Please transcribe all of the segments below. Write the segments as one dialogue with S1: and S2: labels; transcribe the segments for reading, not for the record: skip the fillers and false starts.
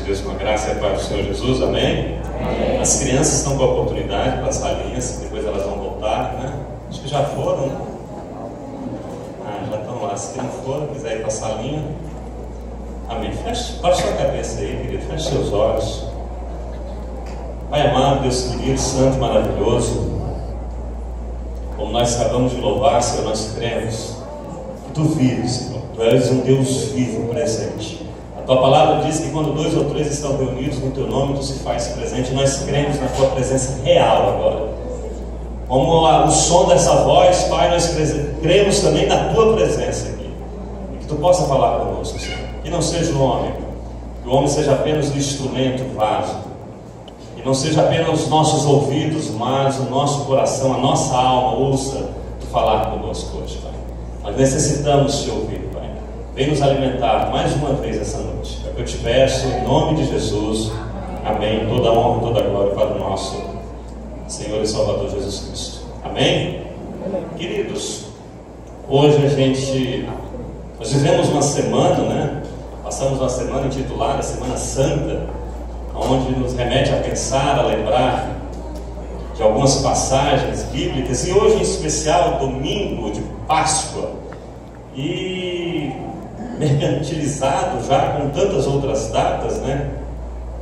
S1: Deus, com a graça e a paz do Senhor Jesus, amém? Amém. As crianças estão com a oportunidade para as salinhas, depois elas vão voltar, né? Acho que já foram, né? Já estão lá. Se não foram, quiser ir para a salinha, amém. Baixa sua cabeça aí, querido, feche seus olhos. Pai amado, Deus querido, santo e maravilhoso, como nós acabamos de louvar, Senhor, nós cremos que Tu vives, Senhor. Tu és um Deus vivo, presente. A Tua palavra diz que quando 2 ou 3 estão reunidos no Teu nome, Tu se faz presente. Nós cremos na Tua presença real agora. Como o som dessa voz, Pai, nós cremos também na Tua presença aqui. E que Tu possa falar conosco, Senhor. Que não seja o homem, que o homem seja apenas o instrumento, o vaso. E não seja apenas os nossos ouvidos, mas o nosso coração, a nossa alma ouça Tu falar conosco hoje, Pai. Nós necessitamos Te ouvir, Pai. Vem nos alimentar mais uma vez essa noite. É o que eu Te peço, em nome de Jesus. Amém. Toda a honra e toda a glória para o nosso Senhor e Salvador Jesus Cristo. Amém? Queridos, hoje nós vivemos uma semana, né? Passamos uma semana intitulada Semana Santa, onde nos remete a pensar, a lembrar de algumas passagens bíblicas, e hoje em especial, domingo de Páscoa, e mercantilizado já com tantas outras datas, né?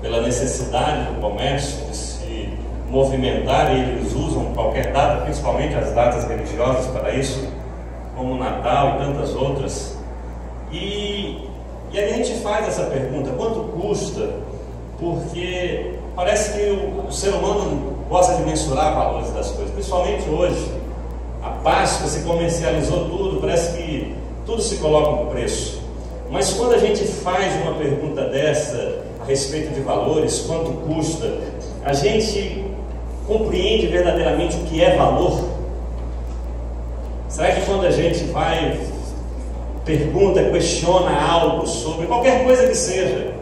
S1: Pela necessidade do comércio de se movimentar, e eles usam qualquer data, principalmente as datas religiosas para isso, como o Natal e tantas outras. E a gente faz essa pergunta: quanto custa? Porque parece que o ser humano gosta de mensurar valores das coisas, principalmente hoje. A Páscoa se comercializou tudo, parece que tudo se coloca um preço. Mas quando a gente faz uma pergunta dessa a respeito de valores, quanto custa, a gente compreende verdadeiramente o que é valor? Será que quando a gente vai, pergunta, questiona algo sobre qualquer coisa que seja,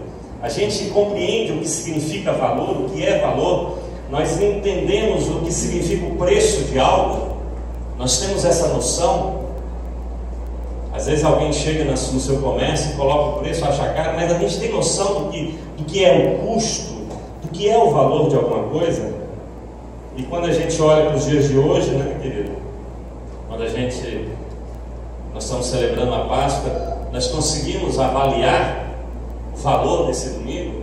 S1: a gente compreende o que significa valor, o que é valor? Nós entendemos o que significa o preço de algo? Nós temos essa noção? Às vezes alguém chega no seu comércio e coloca o preço, acha caro, mas a gente tem noção do que é o custo, do que é o valor de alguma coisa? E quando a gente olha para os dias de hoje, né, querido? Quando nós estamos celebrando a Páscoa, nós conseguimos avaliar o valor desse domingo,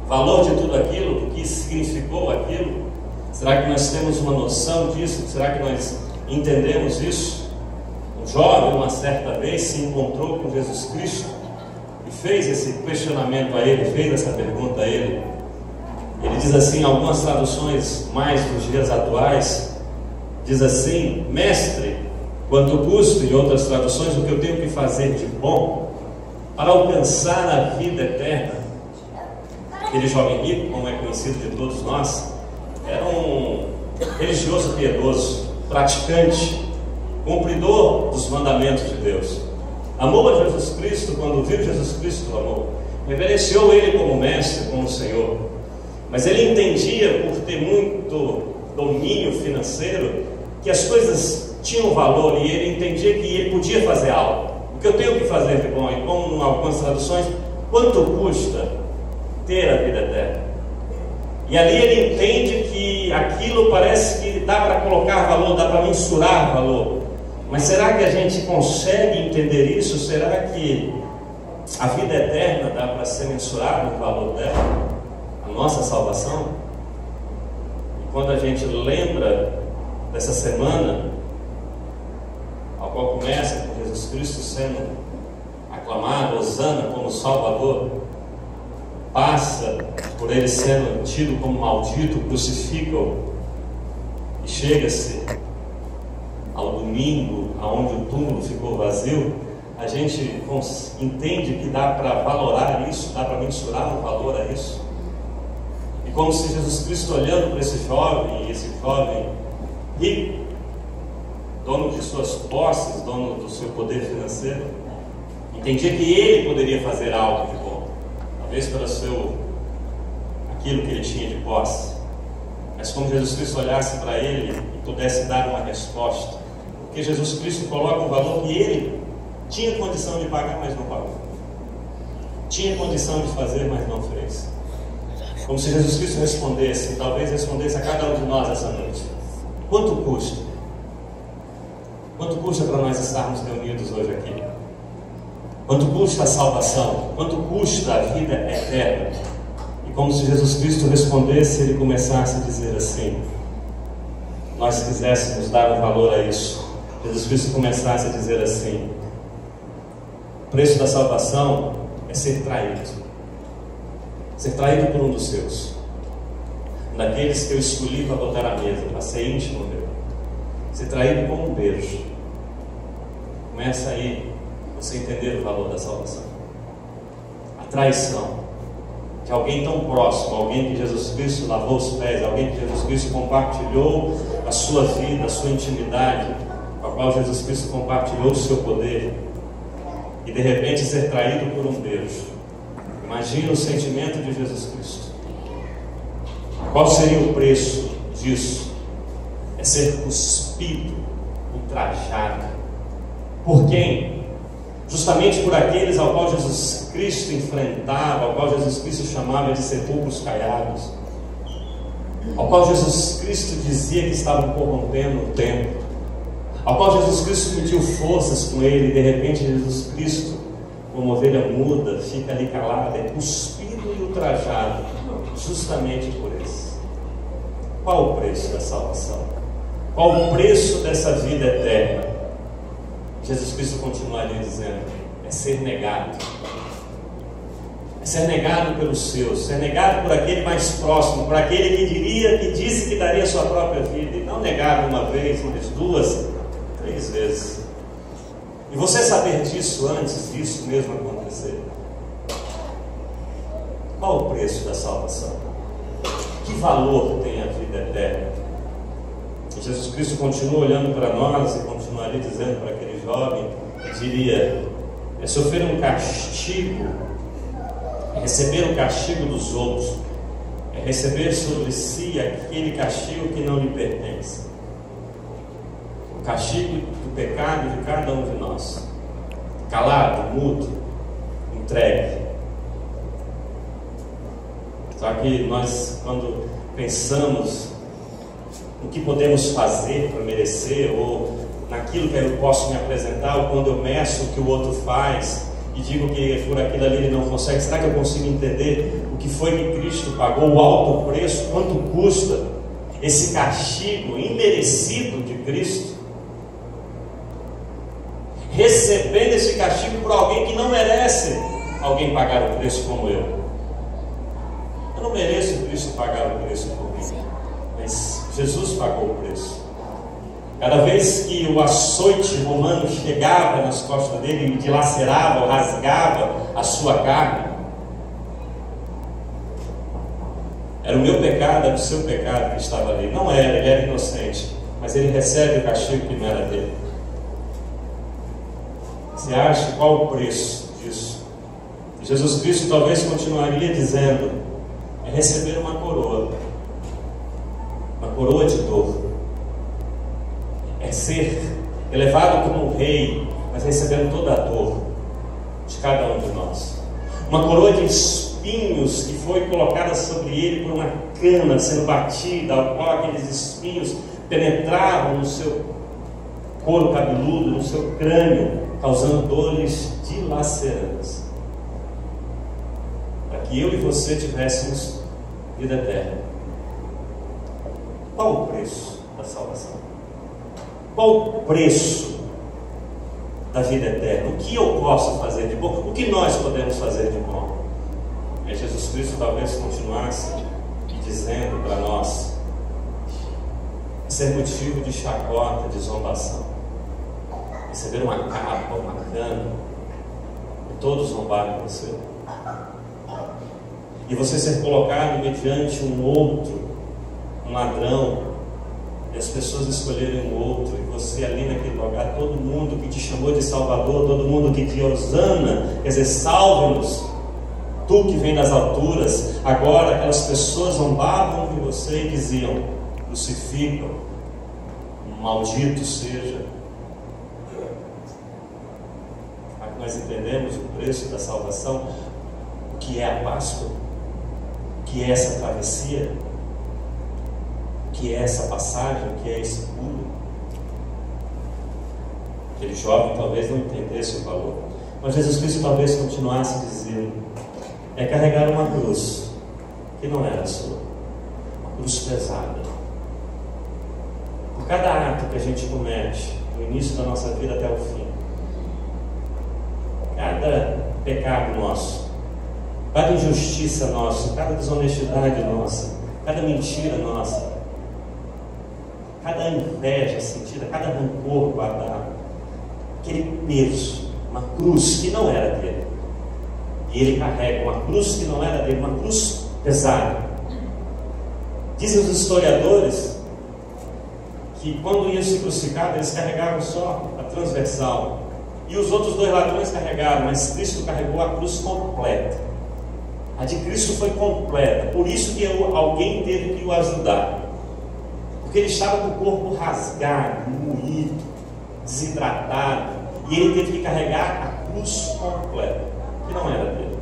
S1: o valor de tudo aquilo, do que significou aquilo? Será que nós temos uma noção disso? Será que nós entendemos isso? Um jovem, uma certa vez, se encontrou com Jesus Cristo e fez esse questionamento a ele, fez essa pergunta a ele. Ele diz assim, em algumas traduções mais dos dias atuais, diz assim: mestre, quanto custa? Em outras traduções, o que eu tenho que fazer de bom para alcançar a vida eterna? Aquele jovem rico, como é conhecido de todos nós, era um religioso piedoso, praticante, cumpridor dos mandamentos de Deus. Amou a Jesus Cristo, quando viu Jesus Cristo, amou. Reverenciou Ele como mestre, como Senhor. Mas ele entendia, por ter muito domínio financeiro, que as coisas tinham valor, e ele entendia que ele podia fazer algo. O que eu tenho que fazer de bom? E como em algumas traduções, quanto custa ter a vida eterna? E ali ele entende que aquilo parece que dá para colocar valor, dá para mensurar valor. Mas será que a gente consegue entender isso? Será que a vida eterna dá para ser mensurado o valor dela? A nossa salvação? E quando a gente lembra dessa semana, ao qual começa com Jesus Cristo sendo aclamado, hosana, como Salvador, passa por ele sendo tido como maldito, crucificam, e chega-se ao domingo, aonde o túmulo ficou vazio, a gente entende que dá para valorar isso, dá para mensurar um valor a isso. E como se Jesus Cristo, olhando para esse jovem rico, dono de suas posses, dono do seu poder financeiro, entendia que ele poderia fazer algo de bom, talvez pelo aquilo que ele tinha de posse, mas como Jesus Cristo olhasse para ele e pudesse dar uma resposta, porque Jesus Cristo coloca um valor que ele tinha condição de pagar, mas não pagou. tinha condição de fazer, mas não fez. Como se Jesus Cristo respondesse, talvez respondesse a cada um de nós essa noite: quanto custa? Quanto custa para nós estarmos reunidos hoje aqui? Quanto custa a salvação? Quanto custa a vida eterna? E como se Jesus Cristo respondesse, ele começasse a dizer assim, nós quiséssemos dar um valor a isso. Jesus Cristo começasse a dizer assim: o preço da salvação é ser traído. Ser traído por um dos seus, daqueles que eu escolhi para botar à mesa, para ser íntimo meu. Ser traído com um beijo. Começa aí você entender o valor da salvação. A traição de alguém tão próximo, alguém que Jesus Cristo lavou os pés, alguém que Jesus Cristo compartilhou a sua vida, a sua intimidade, com a qual Jesus Cristo compartilhou o seu poder, e de repente ser traído por um beijo. Imagina o sentimento de Jesus Cristo. Qual seria o preço disso? É ser cuspido, ultrajado. Por quem? Justamente por aqueles ao qual Jesus Cristo enfrentava, ao qual Jesus Cristo chamava de sepulcros caiados, ao qual Jesus Cristo dizia que estavam corrompendo o templo, ao qual Jesus Cristo mediu forças com ele, e de repente Jesus Cristo, como ovelha muda, fica ali calado, é cuspido e ultrajado, justamente por isso. Qual o preço da salvação? Qual o preço dessa vida eterna? Jesus Cristo continuaria dizendo: é ser negado. É ser negado pelos seus, ser negado por aquele mais próximo, por aquele que disse que daria a sua própria vida, e não negado uma vez, mas 2, 3 vezes. E você saber disso antes disso mesmo acontecer. Qual o preço da salvação? Que valor tem a vida eterna? E Jesus Cristo continua olhando para nós e continuaria dizendo para aquele jovem, diria: é sofrer um castigo, é receber o castigo dos outros, é receber sobre si aquele castigo que não lhe pertence. O castigo do pecado de cada um de nós, calado, mudo, entregue. Só que nós, quando pensamos no que podemos fazer para merecer, ou naquilo que eu posso me apresentar, ou quando eu meço o que o outro faz e digo que por aquilo ali ele não consegue, será que eu consigo entender o que foi que Cristo pagou, o alto preço, quanto custa esse castigo imerecido de Cristo? Recebendo esse castigo por alguém que não merece alguém pagar o preço como eu. Eu não mereço Cristo pagar o preço por mim, mas Jesus pagou o preço. Cada vez que o açoite romano chegava nas costas dele e dilacerava ou rasgava a sua carne, era o meu pecado, era o seu pecado que estava ali. Não era, ele era inocente, mas ele recebe o castigo que não era dele. Você acha qual o preço disso? Jesus Cristo talvez continuaria dizendo: é receber uma coroa de dor, é ser elevado como um rei, mas recebendo toda a dor de cada um de nós, uma coroa de espinhos que foi colocada sobre ele por uma cana sendo batida, ao qual aqueles espinhos penetravam no seu couro cabeludo, no seu crânio, causando dores dilacerantes, para que eu e você tivéssemos vida eterna. Qual o preço da salvação? Qual o preço da vida eterna? O que eu posso fazer de bom? O que nós podemos fazer de bom? E Jesus Cristo talvez continuasse dizendo para nós: ser motivo de chacota, de zombação, receber uma capa, uma cana, e todos zombarem de você, e você ser colocado mediante um outro, um ladrão, e as pessoas escolherem um outro, e você ali naquele lugar, todo mundo que te chamou de Salvador, todo mundo que te hosana, quer dizer, salve-nos, tu que vem das alturas. Agora aquelas pessoas zombavam de você e diziam: crucificam, maldito seja. Nós entendemos o preço da salvação. que é a Páscoa, o que é essa travessia, o que é essa passagem, o que é esse pulo. Aquele jovem talvez não entendesse o valor, mas Jesus Cristo talvez continuasse dizendo: é carregar uma cruz que não era sua, uma cruz pesada. Por cada ato que a gente comete, do início da nossa vida até o fim, cada pecado nosso, cada injustiça nossa, cada desonestidade nossa, cada mentira nossa, cada inveja sentida, cada rancor guardado, aquele peso, uma cruz que não era dele, e ele carrega uma cruz que não era dele, uma cruz pesada. Dizem os historiadores que quando iam se crucificar, eles carregavam só a transversal, e os outros dois ladrões carregaram, mas Cristo carregou a cruz completa. A de Cristo foi completa, por isso que alguém teve que o ajudar, porque ele estava com o corpo rasgado, moído, desidratado, e ele teve que carregar a cruz completa, que não era dele,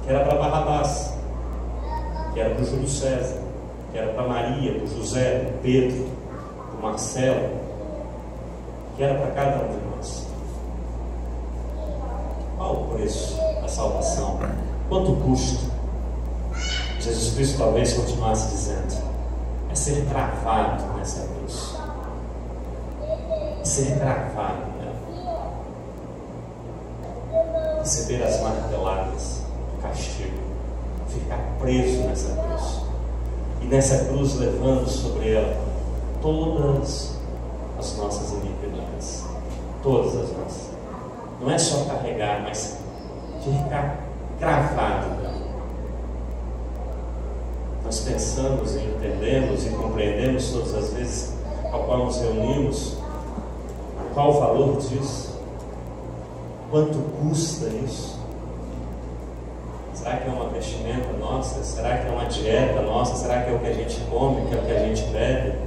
S1: que era para Barrabás, que era para o Júlio César, que era para Maria, para o José, para o Pedro, para o Marcelo, que era para cada um de nós. Qual o preço da salvação? Quanto custa? Jesus Cristo talvez continuasse dizendo: é ser cravado nessa cruz, é ser cravado nela, receber as marteladas do castigo, ficar preso nessa cruz, e nessa cruz levando sobre ela todas as nossas iniquidades, todas as nossas. Não é só carregar, mas ficar cravado nela. Nós pensamos e entendemos e compreendemos todas as vezes ao qual nos reunimos qual o valor disso, quanto custa isso. Será que é uma vestimenta nossa? Será que é uma dieta nossa? Será que é o que a gente come, que é o que a gente bebe?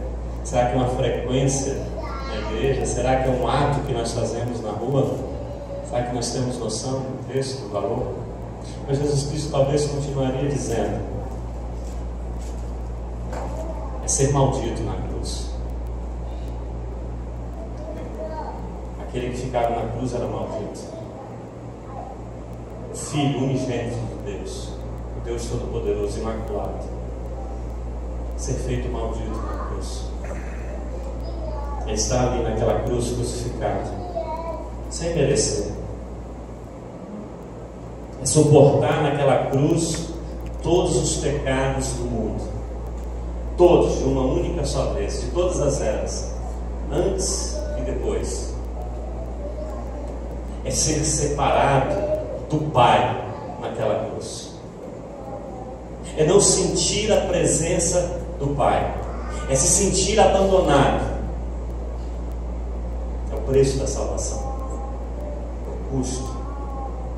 S1: Será que é uma frequência na igreja? Será que é um ato que nós fazemos na rua? Será que nós temos noção do preço, do valor? Mas Jesus Cristo talvez continuaria dizendo: é ser maldito na cruz. Aquele que ficava na cruz era maldito. O Filho unigênito de Deus, o Deus Todo-Poderoso, Imaculado, ser feito maldito na cruz. Ele está ali naquela cruz crucificado, sem merecer. É suportar naquela cruz todos os pecados do mundo, todos, de uma única só vez, de todas as eras, antes e depois. É ser separado do Pai naquela cruz, é não sentir a presença do Pai, é se sentir abandonado. É o preço da salvação, é o custo.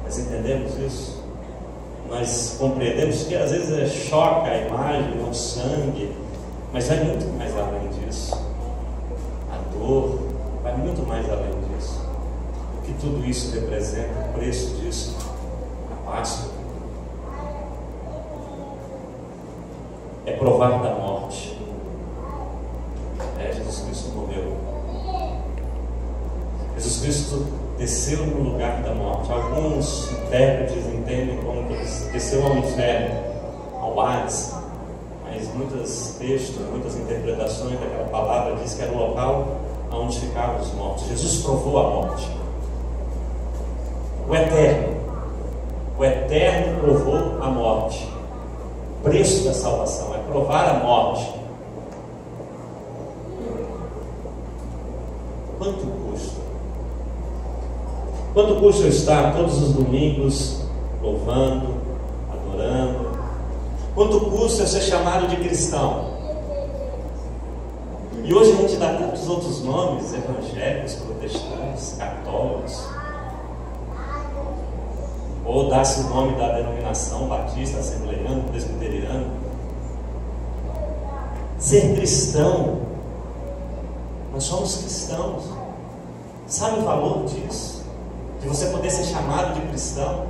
S1: Nós entendemos isso? Nós compreendemos que às vezes choca a imagem, o sangue, mas vai muito mais além disso. A dor vai muito mais além disso. O que tudo isso representa, o preço disso, a Páscoa, é provar da morte. Jesus Cristo morreu. Jesus Cristo desceu no lugar da morte. Alguns intérpretes entendem como que ele desceu ao inferno, ao Hades, mas muitos textos, muitas interpretações daquela palavra diz que era o local onde ficavam os mortos. Jesus provou a morte. O Eterno provou a morte. O preço da salvação é provar a morte. Quanto custa? Quanto custa estar todos os domingos louvando, adorando? Quanto custa ser chamado de cristão? E hoje a gente dá tantos outros nomes, evangélicos, protestantes, católicos, ou dá-se o nome da denominação batista, assembleiano, presbiteriano. Ser cristão, nós somos cristãos. Sabe o valor disso? De de você poder ser chamado de cristão,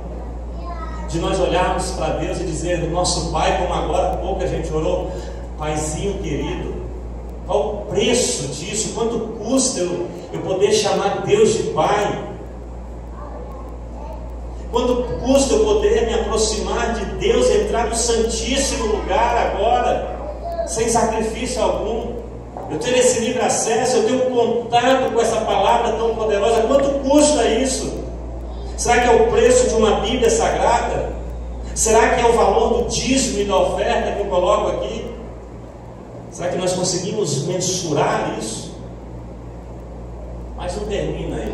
S1: de nós olharmos para Deus e dizer, nosso Pai, como agora há pouco a gente orou, Paizinho querido, qual o preço disso? Quanto custa eu poder chamar Deus de Pai? Quanto custa eu poder me aproximar de Deus, entrar no Santíssimo Lugar agora, sem sacrifício algum? Eu ter esse livre acesso, eu ter um contato com essa palavra tão poderosa, quanto custa isso? Será que é o preço de uma Bíblia Sagrada? Será que é o valor do dízimo e da oferta que eu coloco aqui? Será que nós conseguimos mensurar isso? Mas não termina aí.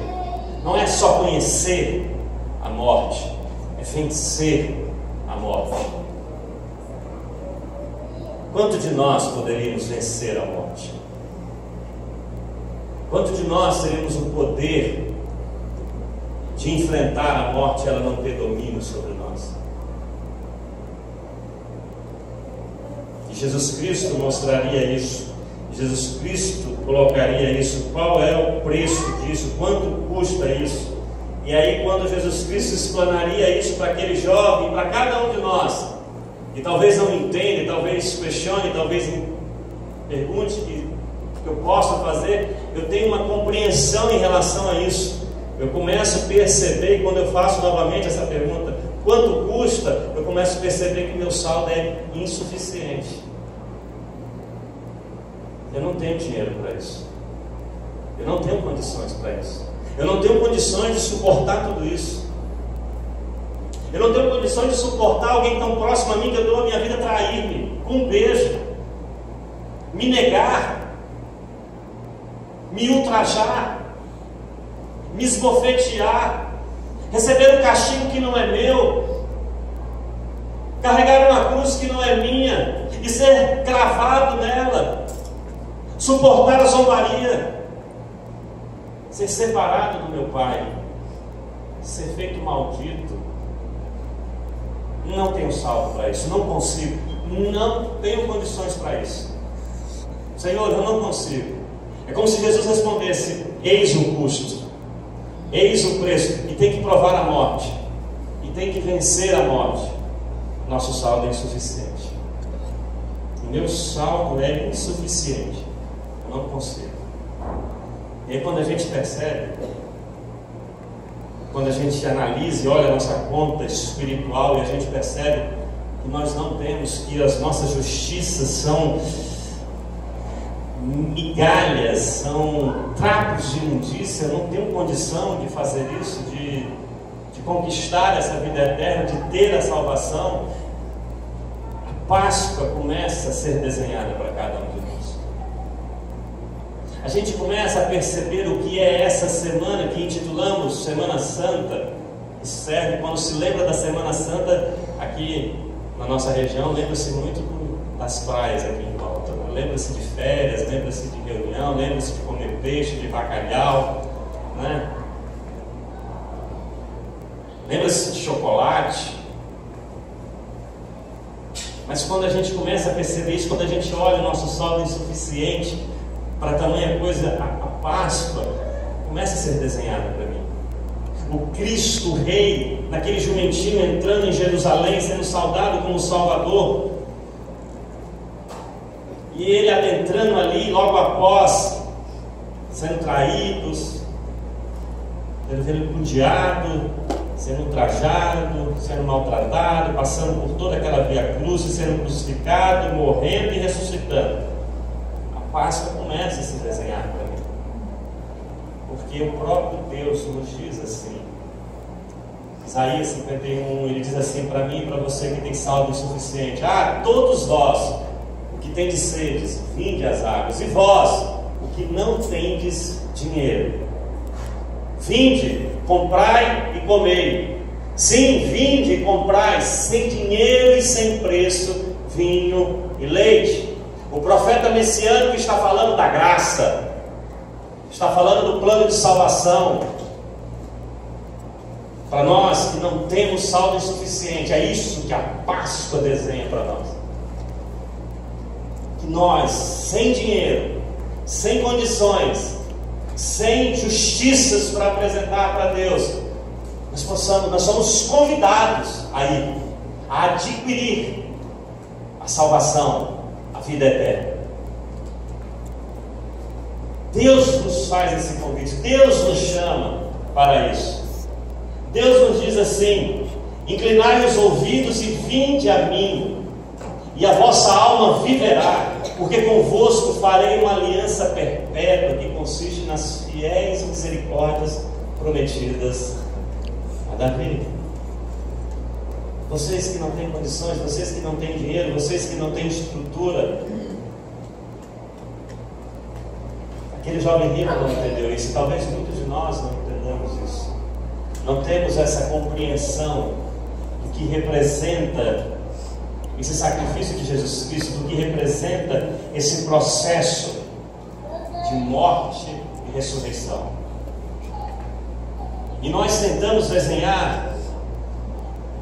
S1: Não é só conhecer a morte, é vencer a morte. Quanto de nós poderíamos vencer a morte? Quanto de nós teríamos o poder de enfrentar a morte e ela não ter domínio sobre nós? E Jesus Cristo mostraria isso. Jesus Cristo colocaria isso. Qual é o preço disso? Quanto custa isso? E aí, quando Jesus Cristo explanaria isso para aquele jovem, para cada um de nós, e talvez não entenda, talvez questione, talvez pergunte que eu possa fazer, eu tenho uma compreensão em relação a isso. Eu começo a perceber, e quando eu faço novamente essa pergunta, quanto custa, eu começo a perceber que meu saldo é insuficiente. Eu não tenho dinheiro para isso. Eu não tenho condições para isso. Eu não tenho condições de suportar tudo isso. Eu não tenho condições de suportar alguém tão próximo a mim que eu dou a minha vida trair-me com um beijo, me negar, me ultrajar, me esbofetear, receber um castigo que não é meu, carregar uma cruz que não é minha e ser cravado nela, suportar a zombaria, ser separado do meu Pai, ser feito maldito. Não tenho salvo para isso, não consigo, não tenho condições para isso. Senhor, eu não consigo. É como se Jesus respondesse: eis o custo, eis o preço, e tem que provar a morte, e tem que vencer a morte. Nosso saldo é insuficiente. O meu saldo é insuficiente, eu não consigo. E aí, quando a gente percebe, quando a gente analisa e olha a nossa conta espiritual, e a gente percebe que nós não temos, que as nossas justiças são migalhas, são trapos de imundícia, eu não tenho condição de fazer isso, de conquistar essa vida eterna, de ter a salvação, a Páscoa começa a ser desenhada para cada um de nós. A gente começa a perceber o que é essa semana que intitulamos Semana Santa. Isso serve, quando se lembra da Semana Santa aqui na nossa região, lembra-se muito das praias aqui em volta, né? Lembra-se de férias, lembra-se de reunião, lembra-se de comer peixe, de bacalhau, né? Lembra-se de chocolate. Mas quando a gente começa a perceber isso, quando a gente olha o nosso saldo insuficiente para tamanha coisa, a Páscoa começa a ser desenhada para mim. O Cristo Rei, naquele jumentinho entrando em Jerusalém, sendo saudado como Salvador, e ele adentrando ali logo após, sendo traídos, sendo repudiado, sendo ultrajado, sendo maltratado, passando por toda aquela via cruz, sendo crucificado, morrendo e ressuscitando. A Páscoa começa a se desenhar para mim, porque o próprio Deus nos diz assim. Isaías 51, ele diz assim: para mim e para você que tem saldo insuficiente: todos vós, o que tendes sedes, vinde às águas, e vós, o que não tendes dinheiro, vinde, comprai e comei. Sim, vinde e comprai sem dinheiro e sem preço vinho e leite. O profeta messiânico está falando da graça, está falando do plano de salvação para nós que não temos saldo insuficiente. É isso que a Páscoa desenha para nós. Que nós, sem dinheiro, sem condições, sem justiças para apresentar para Deus, nós somos convidados a adquirir a salvação, a vida eterna. Deus nos faz esse convite, Deus nos chama para isso. Deus nos diz assim: inclinai os ouvidos e vinde a mim, e a vossa alma viverá, porque convosco farei uma aliança perpétua que consiste nas fiéis misericórdias prometidas a Davi. Vocês que não têm condições, vocês que não têm dinheiro, vocês que não têm estrutura. Aquele jovem rico não entendeu isso, talvez muitos de nós não entendamos isso. Não temos essa compreensão do que representa esse sacrifício de Jesus Cristo, do que representa esse processo de morte e ressurreição. E nós tentamos desenhar,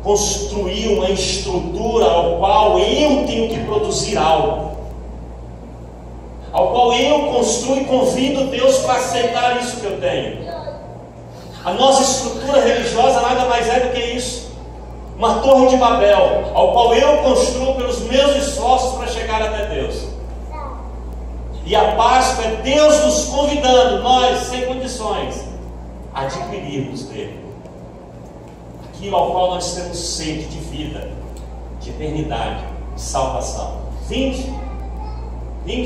S1: construir uma estrutura ao qual eu tenho que produzir algo, ao qual eu construo e convido Deus para aceitar isso que eu tenho. A nossa estrutura religiosa nada mais é do que isso, uma torre de Babel, ao qual eu construo pelos meus esforços para chegar até Deus. E a Páscoa é Deus nos convidando, nós sem condições, a adquirirmos dele aquilo ao qual nós temos sede de vida, de eternidade, de salvação. Vinde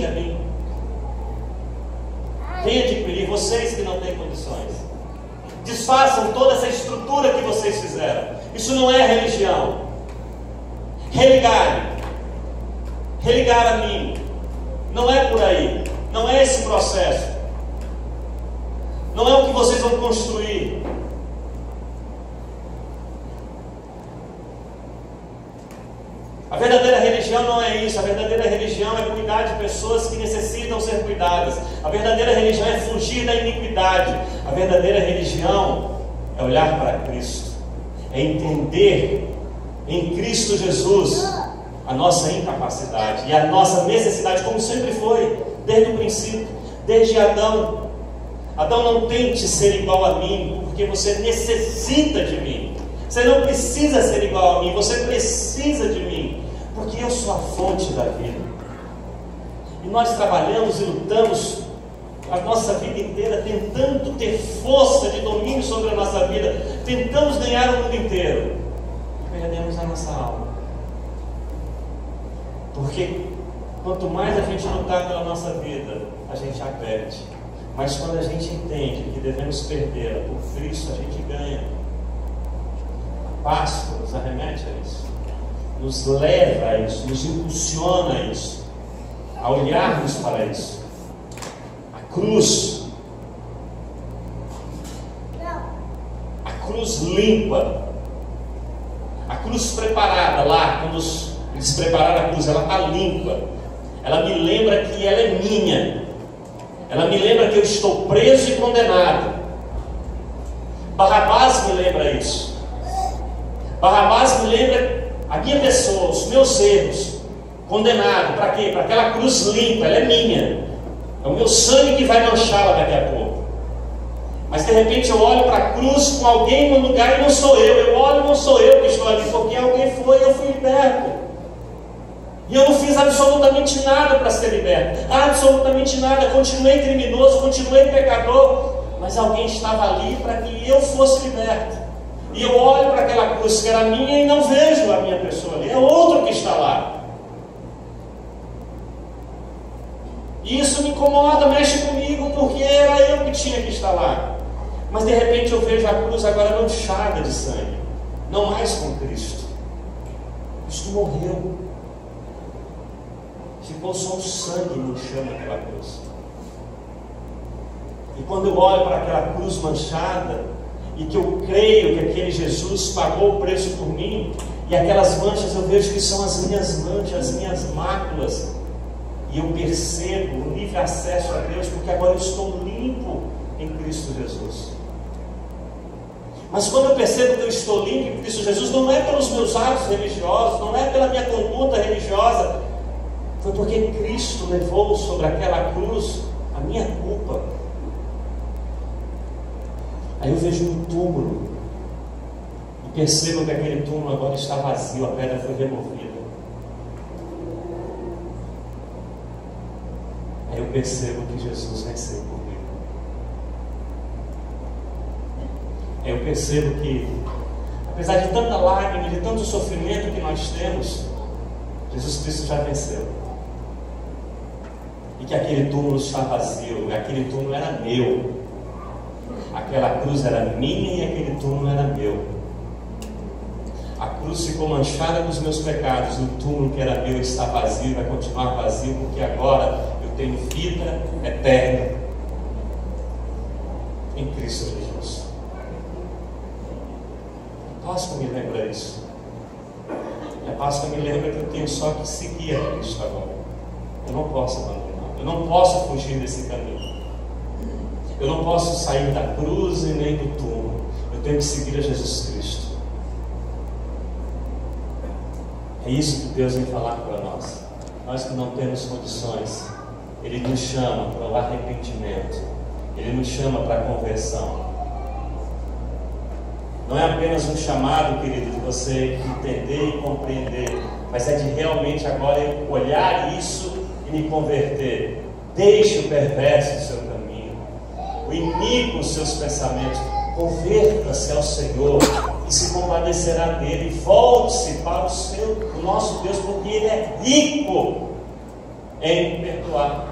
S1: a mim, venha adquirir, vocês que não têm condições. Desfaçam toda essa estrutura que vocês fizeram. Isso não é religião. Religar a mim, não é por aí, não é esse processo, não é o que vocês vão construir. A verdadeira religião não é isso. A verdadeira religião é cuidar de pessoas que necessitam ser cuidadas. A verdadeira religião é fugir da iniquidade. A verdadeira religião é olhar para Cristo, é entender em Cristo Jesus a nossa incapacidade e a nossa necessidade, como sempre foi, desde o princípio, desde Adão. Adão, não tente ser igual a mim, porque você necessita de mim. Você não precisa ser igual a mim, você precisa de mim, porque eu sou a fonte da vida. E nós trabalhamos e lutamos a nossa vida inteira tentando ter força de domínio sobre a nossa vida, tentamos ganhar o mundo inteiro e perdemos a nossa alma. Porque quanto mais a gente lutar pela nossa vida, a gente a perde. Mas quando a gente entende que devemos perdê-la por Cristo, a gente ganha. A Páscoa nos arremete a isso, nos leva a isso, nos impulsiona a isso, a olharmos para isso. A cruz limpa, a cruz preparada lá, quando eles prepararam a cruz, ela está limpa, ela me lembra que ela é minha, ela me lembra que eu estou preso e condenado. Barrabás me lembra isso. Barrabás me lembra a minha pessoa, os meus erros, condenado. Para quê? Para aquela cruz limpa, ela é minha. É o meu sangue que vai manchá-la daqui a pouco. Mas de repente eu olho para a cruz com alguém no lugar e não sou eu. Eu olho e não sou eu que estou ali, porque alguém foi e eu fui liberto. E eu não fiz absolutamente nada para ser liberto. Absolutamente nada. Continuei criminoso, continuei pecador. Mas alguém estava ali para que eu fosse liberto. E eu olho para aquela cruz que era minha e não vejo a minha pessoa ali. É outro que está lá. E isso me incomoda, mexe comigo, porque era eu que tinha que estar lá. Mas de repente eu vejo a cruz agora manchada de sangue. Não mais com Cristo. Cristo morreu. Ficou só o sangue manchando aquela cruz. E quando eu olho para aquela cruz manchada, e que eu creio que aquele Jesus pagou o preço por mim, e aquelas manchas eu vejo que são as minhas manchas, as minhas máculas, e eu percebo o livre acesso a Deus, porque agora eu estou limpo em Cristo Jesus. Mas quando eu percebo que eu estou limpo em Cristo Jesus, não é pelos meus atos religiosos, não é pela minha conduta religiosa, foi porque Cristo levou sobre aquela cruz a minha culpa. Aí eu vejo um túmulo percebo que aquele túmulo agora está vazio, a pedra foi removida. Aí eu percebo que Jesus venceu comigo. Aí eu percebo que, apesar de tanta lágrima, de tanto sofrimento que nós temos, Jesus Cristo já venceu. E que aquele túmulo está vazio, aquele túmulo era meu. Aquela cruz era minha e aquele túmulo era meu. A cruz ficou manchada com os meus pecados, o túmulo que era meu está vazio e vai continuar vazio, porque agora eu tenho vida eterna em Cristo Jesus. A Páscoa me lembra isso. E a Páscoa me lembra que eu tenho só que seguir a Cristo agora. Eu não posso abandonar, eu não posso fugir desse caminho. Eu não posso sair da cruz e nem do túmulo. Eu tenho que seguir a Jesus Cristo. É isso que Deus vem falar para nós. Nós que não temos condições, Ele nos chama para o arrependimento. Ele nos chama para a conversão. Não é apenas um chamado, querido, de você entender e compreender, mas é de realmente agora eu olhar isso e me converter. Deixe o perverso o seu caminho, o iníquo os seus pensamentos. Converta-se ao Senhor e se compadecerá dele. Volte-se para o nosso Deus, porque Ele é rico em perdoar.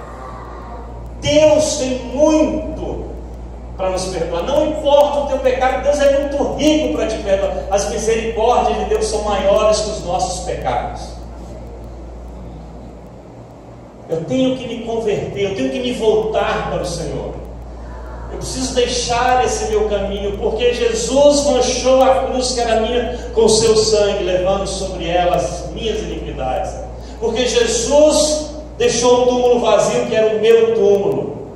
S1: Deus tem muito para nos perdoar. Não importa o teu pecado, Deus é muito rico para te perdoar. As misericórdias de Deus são maiores que os nossos pecados. Eu tenho que me converter, eu tenho que me voltar para o Senhor. Eu preciso deixar esse meu caminho, porque Jesus manchou a cruz que era minha com o seu sangue, levando sobre ela as minhas iniquidades. Porque Jesus deixou o túmulo vazio, que era o meu túmulo.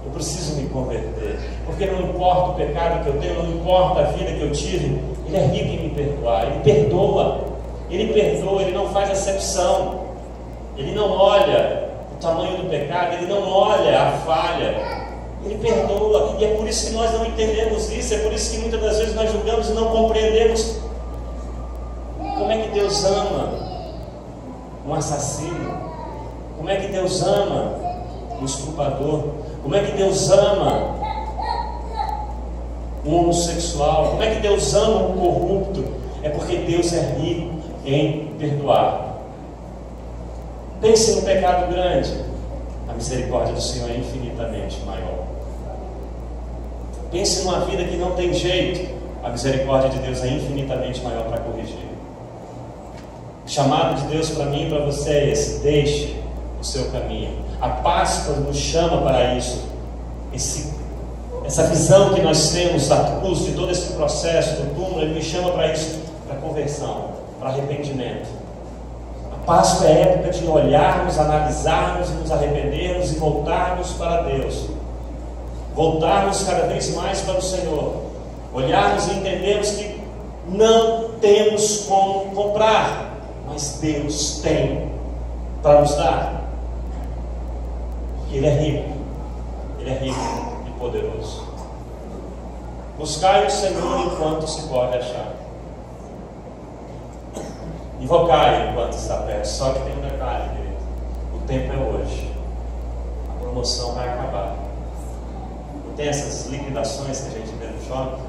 S1: Eu preciso me converter, porque não importa o pecado que eu tenho, não importa a vida que eu tive, Ele é rico em me perdoar. Ele perdoa, Ele não faz acepção. Ele não olha o tamanho do pecado, Ele não olha a falha. Ele perdoa, e é por isso que nós não entendemos isso, é por isso que muitas das vezes nós julgamos e não compreendemos como é que Deus ama um assassino, como é que Deus ama um estuprador, como é que Deus ama um homossexual, como é que Deus ama um corrupto. É porque Deus é rico em perdoar. Pense no pecado grande, a misericórdia do Senhor é infinitamente maior. Pense numa vida que não tem jeito, a misericórdia de Deus é infinitamente maior para corrigir. O chamado de Deus para mim e para você é esse: deixe o seu caminho. A Páscoa nos chama para isso. Essa visão que nós temos da cruz, de todo esse processo do túmulo, Ele nos chama para isso, para conversão, para arrependimento. A Páscoa é época de olharmos, analisarmos e nos arrependermos e voltarmos para Deus. Voltarmos cada vez mais para o Senhor. Olharmos e entendermos que não temos como comprar, mas Deus tem para nos dar. Ele é rico e poderoso. Buscai o Senhor enquanto se pode achar. Invocai enquanto está perto. Só que tem um detalhe, querido: o tempo é hoje. A promoção vai acabar. Não tem essas liquidações que a gente vê no shopping?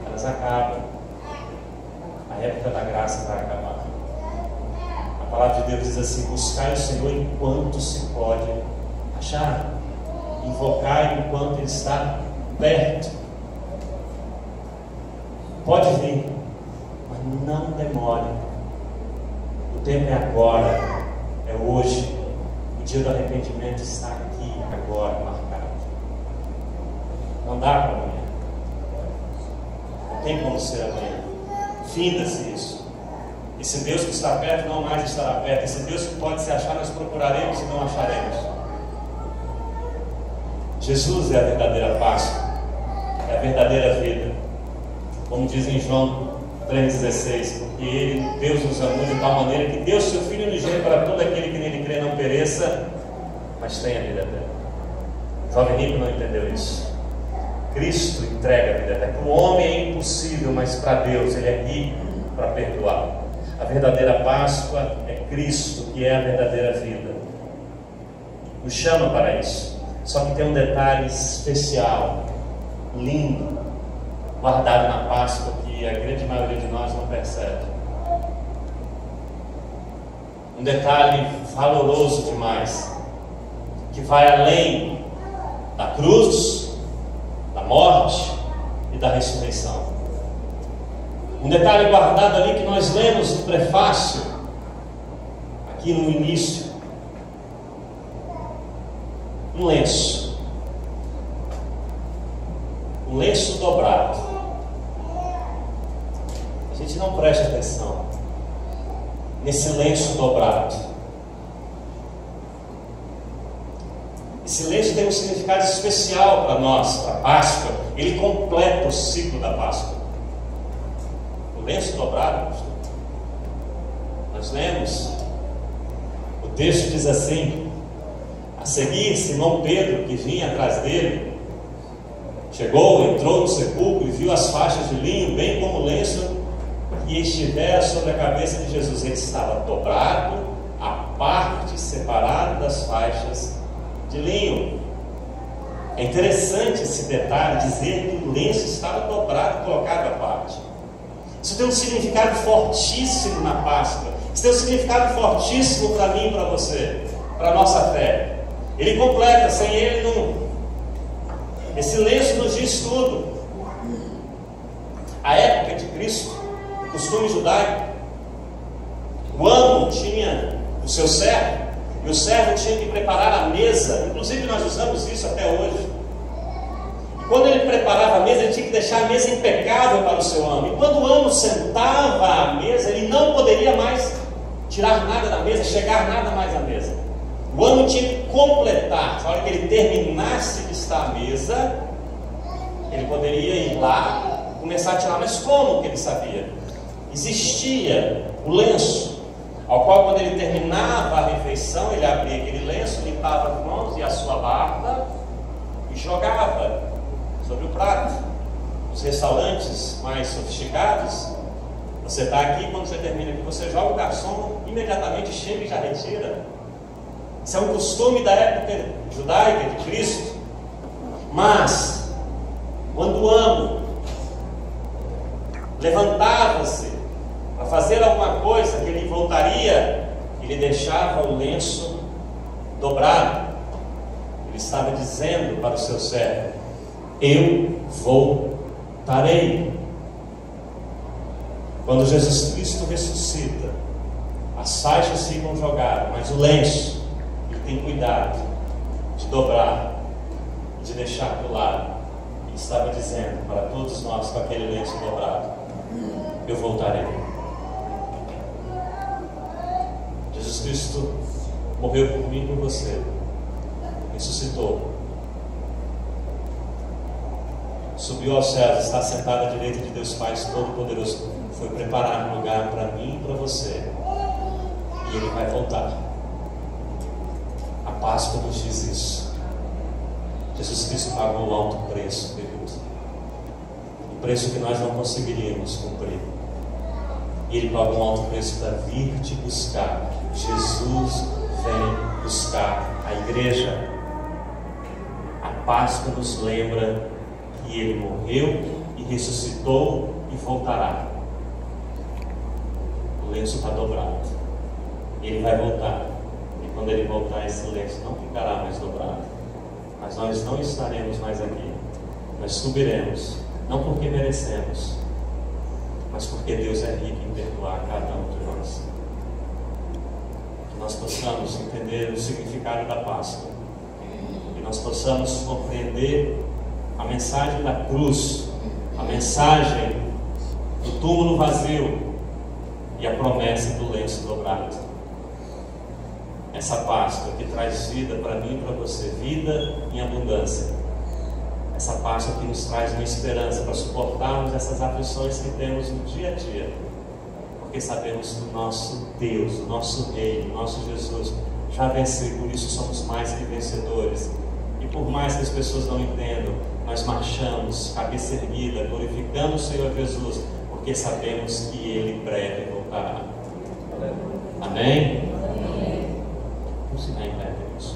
S1: Elas acabam. A época da graça vai acabar. A palavra de Deus diz assim: buscai o Senhor enquanto se pode achar. Invocai enquanto Ele está perto. Pode vir, mas não demore. O tempo é agora, é hoje. O dia do arrependimento está aqui, agora, marcado. Não dá para amanhã. Não tem como ser amanhã. Finda-se isso. Esse Deus que está perto não mais estará perto. Esse Deus que pode se achar, nós procuraremos e não acharemos. Jesus é a verdadeira Páscoa, é a verdadeira vida. Como diz em João 3,16: porque Ele, Deus nos amou de tal maneira que deu seu Filho unigênito para todo aquele que nele crê não pereça, mas tenha vida eterna. O jovem rico não entendeu isso. Cristo entrega a vida eterna. Para o homem é impossível, mas para Deus Ele é rico para perdoar. A verdadeira Páscoa é Cristo, que é a verdadeira vida. Nos chama para isso. Só que tem um detalhe especial, lindo, guardado na Páscoa, que a grande maioria de nós não percebe. Um detalhe valoroso demais, que vai além da cruz, da morte e da ressurreição. Um detalhe guardado ali que nós lemos no prefácio, aqui no início. Um lenço. Um lenço dobrado. A gente não presta atenção nesse lenço dobrado. Esse lenço tem um significado especial para nós, para a Páscoa. Ele completa o ciclo da Páscoa. O lenço dobrado, nós lemos, o texto diz assim: a seguir, Simão Pedro, que vinha atrás dele, chegou, entrou no sepulcro e viu as faixas de linho, bem como o lenço que estivera sobre a cabeça de Jesus. Ele estava dobrado, à parte, separado das faixas de linho. É interessante esse detalhe, dizer que o lenço estava dobrado e colocado à parte. Isso tem um significado fortíssimo na Páscoa. Isso tem um significado fortíssimo para mim e para você, para a nossa fé. Ele completa, sem ele não. Esse lenço nos diz tudo. A época de Cristo, o costume judaico, o amo tinha o seu servo, e o servo tinha que preparar a mesa. Inclusive nós usamos isso até hoje. E quando ele preparava a mesa, ele tinha que deixar a mesa impecável para o seu amo. E quando o amo sentava à mesa, ele não poderia mais tirar nada da mesa, chegar nada mais à mesa. O amo tinha que completar. Na hora que ele terminasse de estar à mesa, ele poderia ir lá, começar a tirar. Mas como que ele sabia? Existia o lenço, ao qual, quando ele terminava a refeição, ele abria aquele lenço, limpava as mãos e a sua barba e jogava sobre o prato. Os restaurantes mais sofisticados, você está aqui, quando você termina aqui, você joga o garçom, imediatamente chega e já retira. Isso é um costume da época judaica de Cristo. Mas, quando o amo levantava-se para fazer alguma coisa, que ele voltaria, ele deixava o lenço dobrado. Ele estava dizendo para o seu servo: eu voltarei. Quando Jesus Cristo ressuscita, as faixas ficam jogadas, mas o lenço, ele tem cuidado de dobrar, de deixar para o lado. Ele estava dizendo para todos nós, com aquele lenço dobrado: eu voltarei. Jesus Cristo morreu por mim e por você, ressuscitou, subiu aos céus, está sentado à direita de Deus Pai Todo-Poderoso. Foi preparar um lugar para mim e para você, e Ele vai voltar. A Páscoa nos diz isso. Jesus Cristo pagou um alto preço, querido, um preço que nós não conseguiríamos cumprir. E Ele pagou um alto preço para vir te buscar. Jesus vem buscar a igreja. A Páscoa nos lembra que Ele morreu e ressuscitou e voltará. O lenço está dobrado. Ele vai voltar. E quando Ele voltar, esse lenço não ficará mais dobrado. Mas nós não estaremos mais aqui. Nós subiremos. Não porque merecemos, mas porque Deus é rico em perdoar cada um de nós. Que nós possamos entender o significado da Páscoa. Que nós possamos compreender a mensagem da cruz, a mensagem do túmulo vazio e a promessa do lenço dobrado. Essa Páscoa que traz vida para mim e para você, vida em abundância. Essa Páscoa que nos traz uma esperança para suportarmos essas aflições que temos no dia a dia, porque sabemos que o nosso Deus, o nosso Rei, o nosso Jesus já venceu, por isso somos mais que vencedores E por mais que as pessoas não entendam, nós marchamos, cabeça erguida, glorificando o Senhor Jesus, porque sabemos que Ele breve voltará. Amém? Vamos ficar em pé, Deus.